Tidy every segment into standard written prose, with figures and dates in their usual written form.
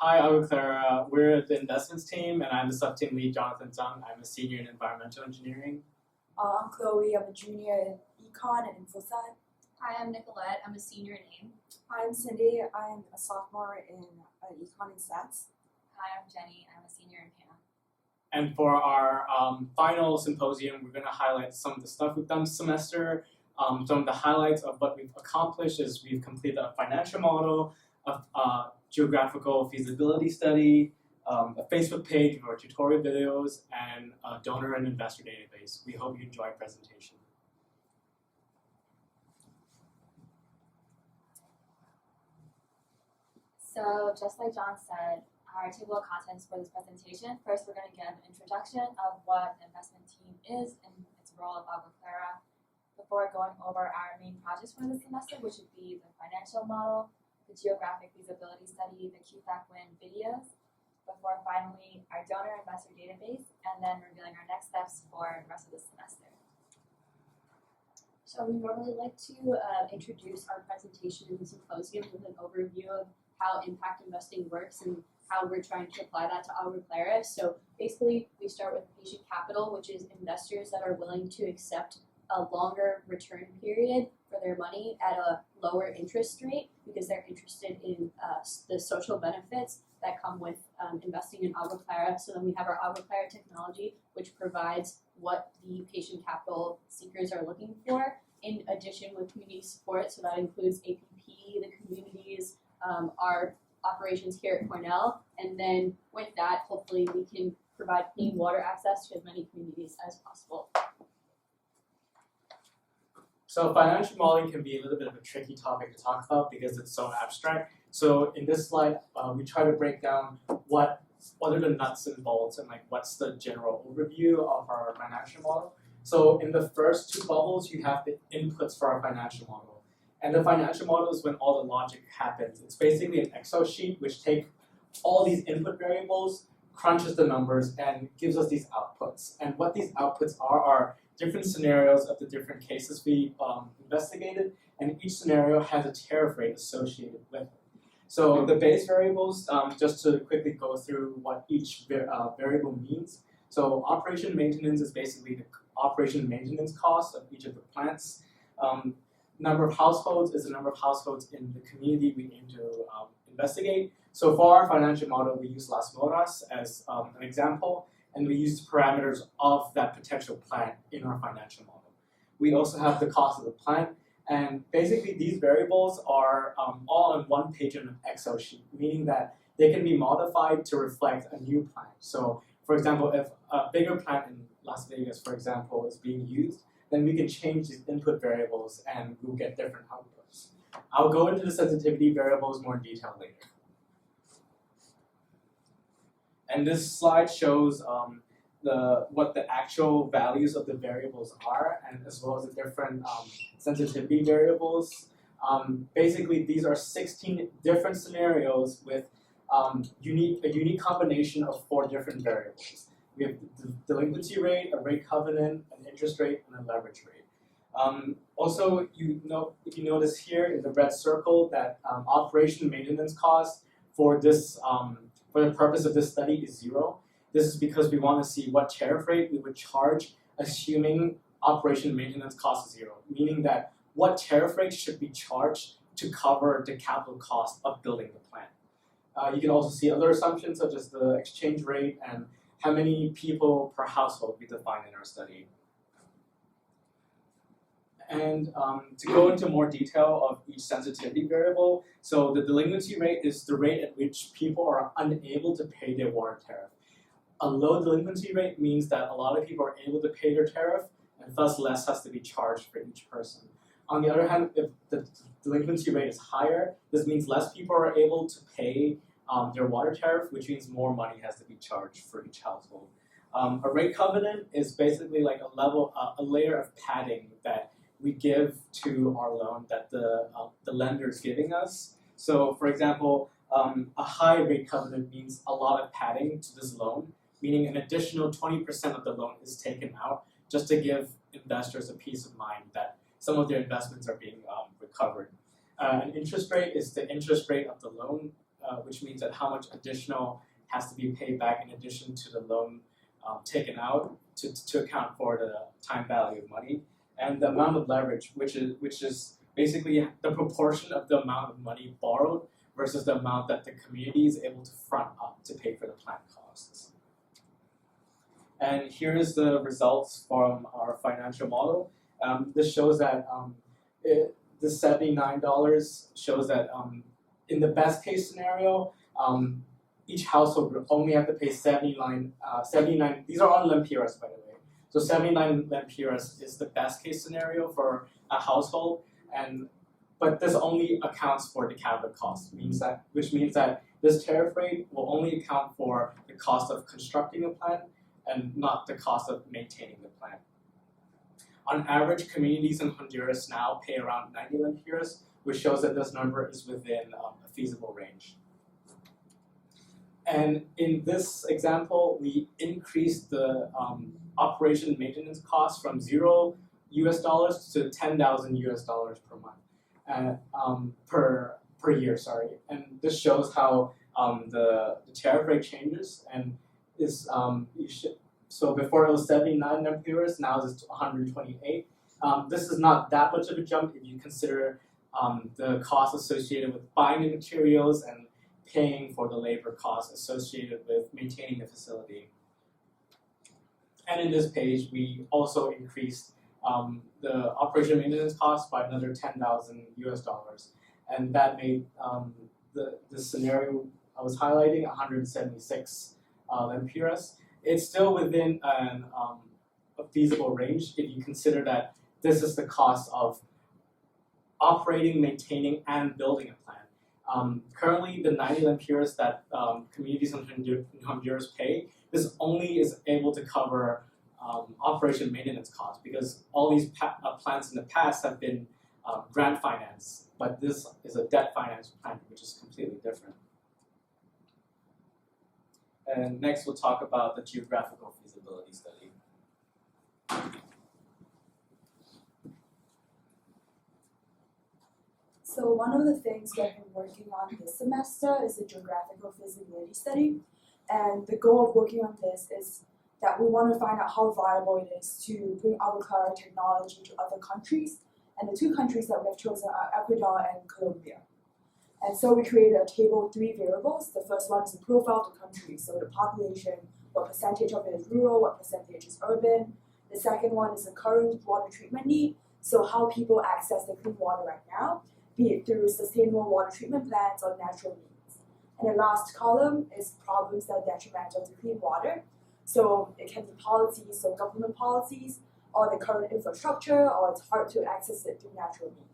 Hi, I'm Clara. We're the investments team, and I'm the sub-team lead, Jonathan Zhang. I'm a senior in environmental engineering. I'm Chloe. I'm a junior in econ and InfoSci. Hi, I'm Nicolette. I'm a senior in AIM. Hi, I'm Cindy. I'm a sophomore in econ and stats. Hi, I'm Jenny. I'm a senior in PAM. And for our final symposium, we're going to highlight some of the stuff we've done this semester. Some of the highlights of what we've accomplished is we've completed a financial model, a geographical feasibility study, a Facebook page with our tutorial videos, and a donor and investor database. We hope you enjoy our presentation. So just like John said, our table of contents for this presentation, first we're going to give an introduction of what the investment team is and its role of Agua Clara before going over our main projects for this semester, which would be the financial model, the geographic feasibility study, the QFAC-WIN videos, before finally our donor investor database, and then revealing our next steps for the rest of the semester. So we normally like to introduce our presentation in the symposium with an overview of how impact investing works and how we're trying to apply that to Agua Clara. So basically, we start with patient capital, which is investors that are willing to accept a longer return period for their money at a lower interest rate because they're interested in the social benefits that come with investing in Agua Clara. So then we have our Agua Clara technology, which provides what the patient capital seekers are looking for, in addition with community support. So that includes APP, the communities, our operations here at Cornell, and then with that, hopefully we can provide clean water access to as many communities as possible. So financial modeling can be a little bit of a tricky topic to talk about because it's so abstract. So in this slide, we try to break down what are the nuts and bolts and like what's the general overview of our financial model. So in the first two bubbles, you have the inputs for our financial model. And the financial model is when all the logic happens. It's basically an Excel sheet which takes all these input variables, crunches the numbers, and gives us these outputs. And what these outputs are different scenarios of the different cases we investigated, and each scenario has a tariff rate associated with it. So the base variables, just to quickly go through what each variable means. So operation maintenance is basically the operation maintenance cost of each of the plants. Number of households is the number of households in the community we aim to investigate. So for our financial model, we use Las Moras as an example, and we use the parameters of that potential plant in our financial model. We also have the cost of the plant, and basically these variables are all on one page in an Excel sheet, meaning that they can be modified to reflect a new plant. So for example, if a bigger plant in Las Vegas, for example, is being used, then we can change these input variables and we'll get different outputs. I'll go into the sensitivity variables more in detail later. And this slide shows what the actual values of the variables are, and as well as the different sensitivity variables. Basically, these are 16 different scenarios with a unique combination of 4 different variables. We have the delinquency rate, a rate covenant, an interest rate, and a leverage rate. Also, if you notice here in the red circle that operation maintenance cost for this for the purpose of this study is 0. This is because we want to see what tariff rate we would charge assuming operation maintenance cost is 0, meaning that what tariff rate should be charged to cover the capital cost of building the plant. You can also see other assumptions such as the exchange rate and how many people per household we define in our study. And to go into more detail of each sensitivity variable, so the delinquency rate is the rate at which people are unable to pay their water tariff. A low delinquency rate means that a lot of people are able to pay their tariff, and thus less has to be charged for each person. On the other hand, if the delinquency rate is higher, this means less people are able to pay their water tariff, which means more money has to be charged for each household. A rate covenant is basically like a layer of padding that we give to our loan that the lender is giving us. So for example, a high rate covenant means a lot of padding to this loan, meaning an additional 20% of the loan is taken out just to give investors a peace of mind that some of their investments are being recovered. An interest rate is the interest rate of the loan which means that how much additional has to be paid back in addition to the loan taken out to account for the time value of money, and the amount of leverage, which is basically the proportion of the amount of money borrowed versus the amount that the community is able to front up to pay for the plant costs. And here is the results from our financial model. This shows that the $79 shows that in the best case scenario, each household would only have to pay 79, these are on lempiras, by the way. So 79 lempiras is the best case scenario for a household, but this only accounts for the capital cost, which means that this tariff rate will only account for the cost of constructing a plant and not the cost of maintaining the plant. On average, communities in Honduras now pay around 90 lempiras, which shows that this number is within a feasible range. And in this example, we increased the operation maintenance cost from $0 to $10,000 per month, per year. Sorry, and this shows how the tariff rate changes and is so before it was 79 lempiras, now it's 128. This is not that much of a jump if you consider the costs associated with buying the materials and paying for the labor costs associated with maintaining the facility. And in this page, we also increased the operation maintenance cost by another $10,000, and that made the scenario I was highlighting 176 lempiras. It's still within a feasible range if you consider that this is the cost of operating, maintaining, and building a plant. Currently, the 90 lempiras that communities in Honduras pay, this only is able to cover operation maintenance costs because all these plants in the past have been grant financed, but this is a debt financed plant, which is completely different. And next, we'll talk about the geographical feasibility study. So one of the things we've been working on this semester is the geographical feasibility study. And the goal of working on this is that we want to find out how viable it is to bring Agua Clara technology to other countries. And the two countries that we have chosen are Ecuador and Colombia. And so we created a table with 3 variables. The first one is the profile of the country, so the population, what percentage of it is rural, what percentage is urban. The second one is the current water treatment need, so how people access the clean water right now, be it through sustainable water treatment plants or natural means. And the last column is problems that are detrimental to clean water. So it can be policies, so government policies, or the current infrastructure, or it's hard to access it through natural means.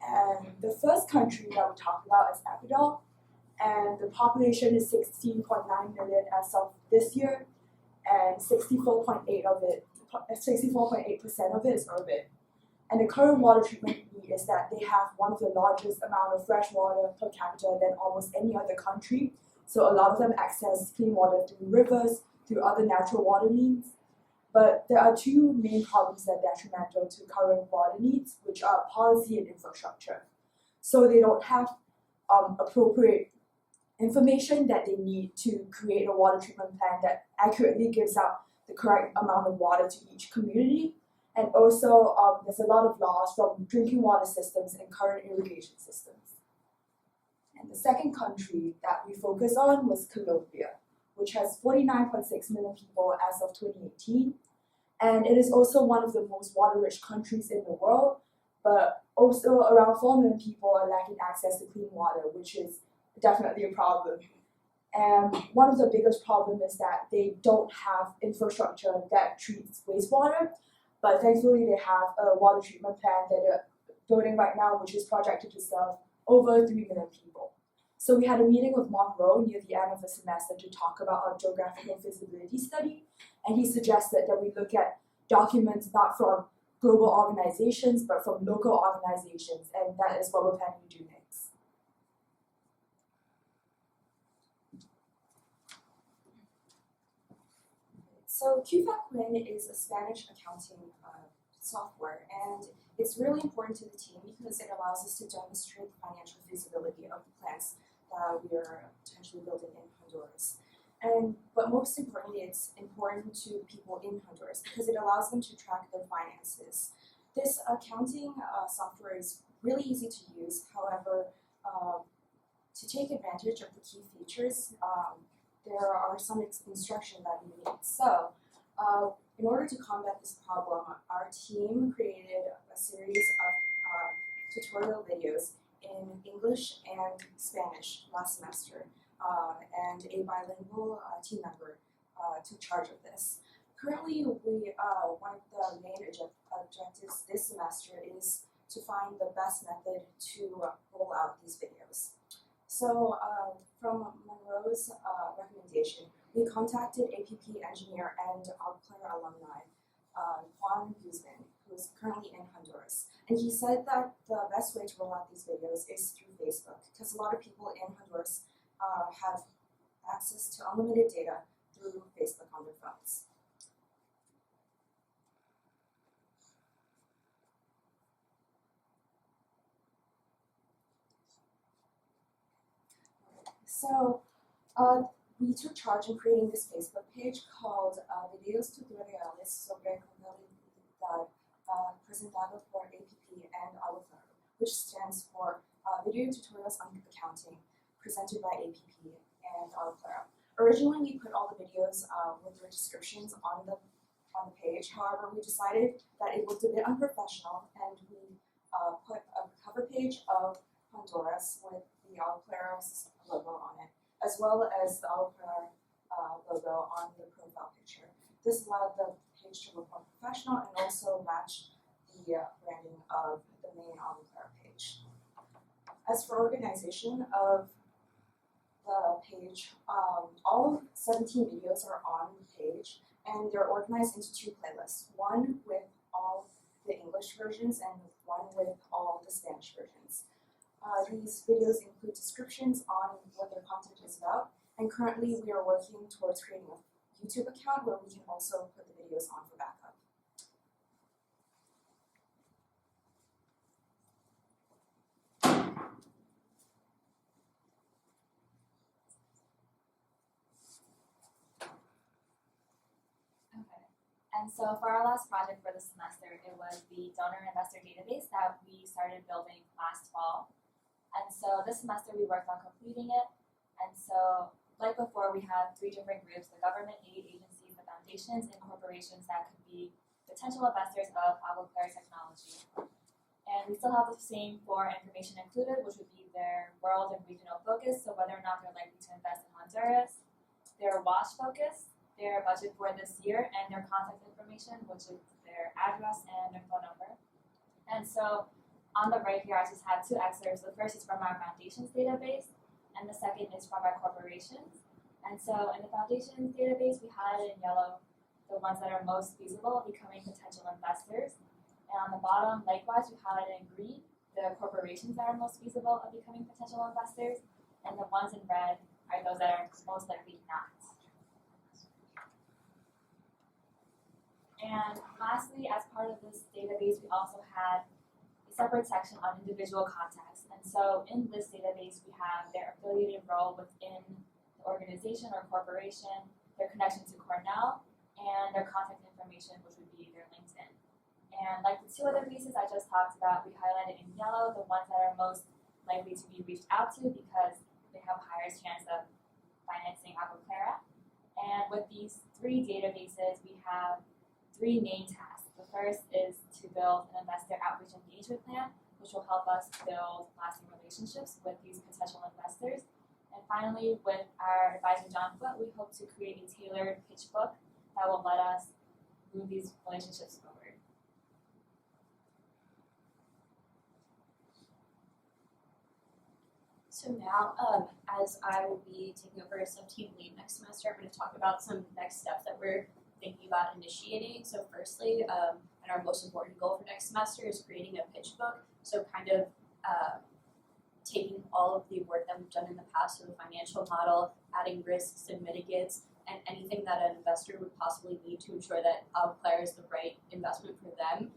And the first country that we talked about is Ecuador, and the population is 16.9 million as of this year, and 64.8% of it is urban. And the current water treatment need is that they have one of the largest amount of fresh water per capita than almost any other country. So a lot of them access clean water through rivers, through other natural water means. But there are 2 main problems that are detrimental to current water needs, which are policy and infrastructure. So they don't have appropriate information that they need to create a water treatment plant that accurately gives out the correct amount of water to each community. And also, there's a lot of loss from drinking water systems and current irrigation systems. And the second country that we focused on was Colombia, which has 49.6 million people as of 2018. And it is also one of the most water-rich countries in the world, but also around 4 million people are lacking access to clean water, which is definitely a problem. And one of the biggest problems is that they don't have infrastructure that treats wastewater, but thankfully they have a water treatment plant that they're building right now, which is projected to serve over 3 million people. So we had a meeting with Monroe near the end of the semester to talk about our geographical feasibility study, and he suggested that we look at documents not from global organizations, but from local organizations, and that is what we're planning to do next. So QFAC is a Spanish accounting software, and it's really important to the team because it allows us to demonstrate the financial feasibility of the plans that we are potentially building in Honduras. But most importantly, it's important to people in Honduras because it allows them to track their finances. This accounting software is really easy to use. However, to take advantage of the key features, there are some instruction that we need. So, in order to combat this problem, our team created a series of tutorial videos in English and Spanish last semester, and a bilingual team member took charge of this. Currently, one of the main objectives this semester is to find the best method to roll out these videos. So, from Monroe's recommendation, we contacted APP engineer and Agua Clara alumni, Juan Guzman, who is currently in Honduras. And he said that the best way to roll out these videos is through Facebook, because a lot of people in Honduras have access to unlimited data through Facebook on their phones. So, we took charge in creating this Facebook page called Videos Tutoriales sobre Contabilidad presentado por APP and Agua Clara, which stands for Video Tutorials on Accounting presented by APP and Agua Clara. Originally, we put all the videos with their descriptions on the page. However, we decided that it looked a bit unprofessional, and we put a cover page of Honduras with the Agua Clara's logo on it, as well as the Agua Clara logo on the profile picture. This allowed the page to look more professional and also match the branding of the main Agua Clara page. As for organization of the page, all 17 videos are on the page, and they're organized into two playlists, one with all the English versions and one with all the Spanish versions. These videos include descriptions on what their content is about, and currently we are working towards creating a YouTube account where we can also put the videos on for backup. Okay. And so for our last project for the semester, it was the donor investor database that we started building last fall. And so this semester we worked on completing it. And so, like before, we had three different groups: the government aid agencies, the foundations, and corporations that could be potential investors of Agua Clara technology. And we still have the same four information included, which would be their world and regional focus, so whether or not they're likely to invest in Honduras, their watch focus, their budget for this year, and their contact information, which is their address and their phone number. And so on the right here, I just have two excerpts. The first is from our foundations database, and the second is from our corporations. And so in the foundations database, we highlighted in yellow the ones that are most feasible of becoming potential investors. And on the bottom, likewise, we highlighted in green the corporations that are most feasible of becoming potential investors, and the ones in red are those that are most likely not. And lastly, as part of this database, we also had a separate section on individual contacts. And so in this database, we have their affiliated role within the organization or corporation, their connection to Cornell, and their contact information, which would be their LinkedIn. And like the two other pieces I just talked about, we highlighted in yellow the ones that are most likely to be reached out to because they have highest chance of financing Agua Clara. And with these three databases, we have three main tasks. The first is to build an investor outreach engagement plan, which will help us build lasting relationships with these potential investors. And finally, with our advisor John Foote, we hope to create a tailored pitch book that will let us move these relationships forward. So now, as I will be taking over as sub-team lead next semester, I'm going to talk about some next steps that we're thinking about initiating. So firstly, and our most important goal for next semester is creating a pitch book. So kind of taking all of the work that we've done in the past, so the financial model, adding risks and mitigants, and anything that an investor would possibly need to ensure that Agua Clara is the right investment for them,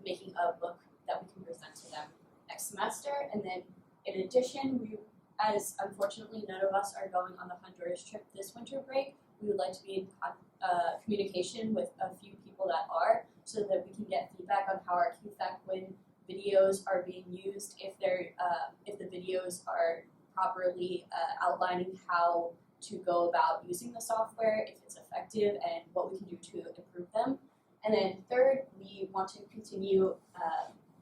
making a book that we can present to them next semester. And then in addition, as unfortunately none of us are going on the Honduras trip this winter break, we would like to be in communication with a few people that are, so that we can get feedback on how our QFAC videos are being used, if the videos are properly outlining how to go about using the software, if it's effective, and what we can do to improve them. And then third, we want to continue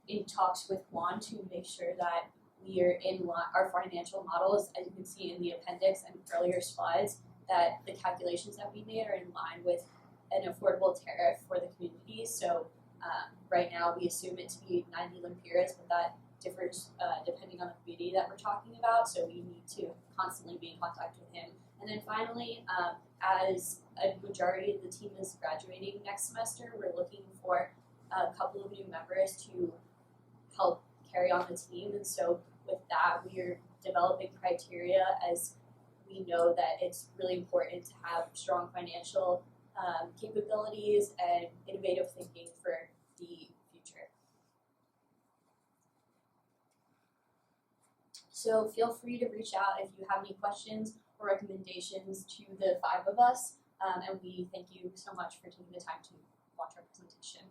in talks with Juan to make sure that we are in our financial models, as you can see in the appendix and earlier slides, that the calculations that we made are in line with an affordable tariff for the community. So right now we assume it to be 90 lempiras, but that differs depending on the community that we're talking about. So we need to constantly be in contact with him. And then finally, as a majority of the team is graduating next semester, we're looking for a couple of new members to help carry on the team. And so with that, we are developing criteria, as we know that it's really important to have strong financial capabilities and innovative thinking for the future. So feel free to reach out if you have any questions or recommendations to the 5 of us, and we thank you so much for taking the time to watch our presentation.